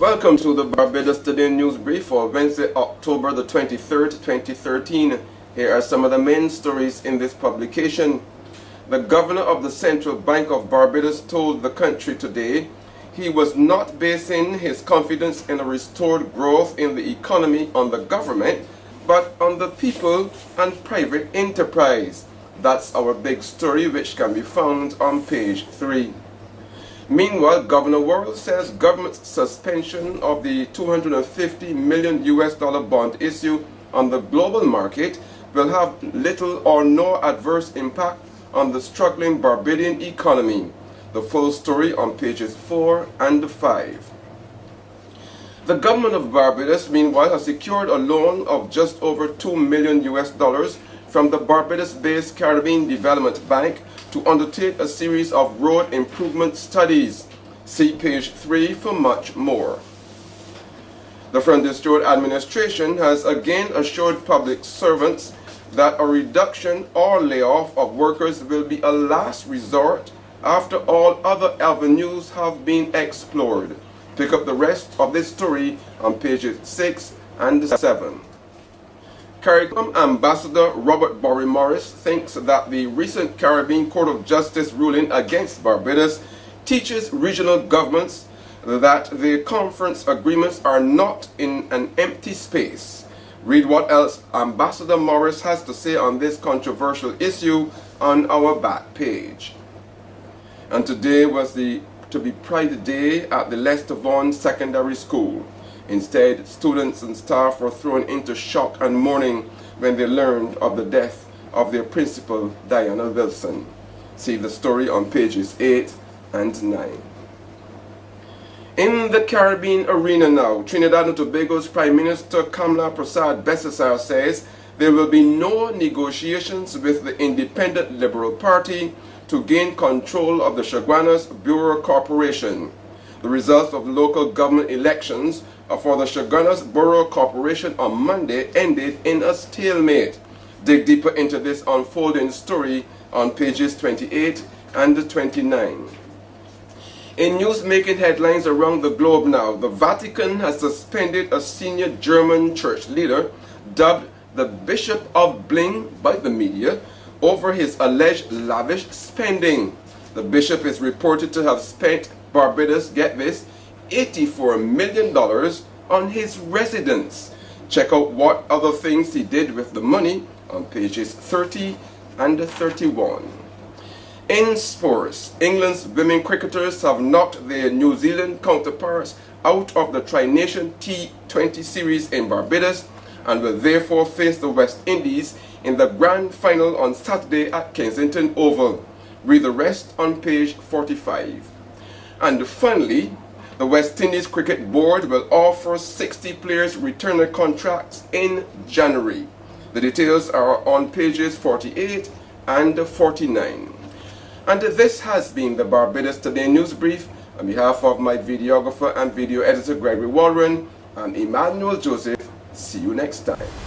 Welcome to the Barbados Today News Brief for Wednesday, October the 23rd, 2013. Here are some of the main stories in this publication. The governor of the Central Bank of Barbados told the country today he was not basing his confidence in a restored growth in the economy on the government, but on the people and private enterprise. That's our big story, which can be found on page 3. Meanwhile, Governor Worrell says government's suspension of the $250 million bond issue on the global market will have little or no adverse impact on the struggling Barbadian economy. The full story on pages 4 and 5. The government of Barbados, meanwhile, has secured a loan of just over $2 million from the Barbados-based Caribbean Development Bank to undertake a series of road improvement studies. See page 3 for much more. The Frontier Road Administration has again assured public servants that a reduction or layoff of workers will be a last resort after all other avenues have been explored. Pick up the rest of this story on pages 6 and 7. CARICOM Ambassador Robert Borry Morris thinks that the recent Caribbean Court of Justice ruling against Barbados teaches regional governments that the conference agreements are not in an empty space. Read what else Ambassador Morris has to say on this controversial issue on our back page. And today was to be Pride Day at the Lester Vaughan Secondary School. Instead, students and staff were thrown into shock and mourning when they learned of the death of their principal, Diana Wilson. See the story on pages 8 and 9. In the Caribbean arena now, Trinidad and Tobago's Prime Minister Kamla Prasad Besesar says there will be no negotiations with the Independent Liberal Party to gain control of the Chaguanas Borough Corporation. The results of local government elections for the Chaguanas Borough Corporation on Monday ended in a stalemate. Dig deeper into this unfolding story on pages 28 and 29. In news-making headlines around the globe now, the Vatican has suspended a senior German church leader, dubbed the Bishop of Bling by the media, over his alleged lavish spending. The bishop is reported to have spent Barbados, get this, $84 million on his residence. Check out what other things he did with the money on pages 30 and 31. In sports, England's women cricketers have knocked their New Zealand counterparts out of the Tri-Nation T20 series in Barbados and will therefore face the West Indies in the grand final on Saturday at Kensington Oval. Read the rest on page 45. And finally, the West Indies Cricket Board will offer 60 players returner contracts in January. The details are on pages 48 and 49. And this has been the Barbados Today News Brief. On behalf of my videographer and video editor Gregory Walren and Emmanuel Joseph, see you next time.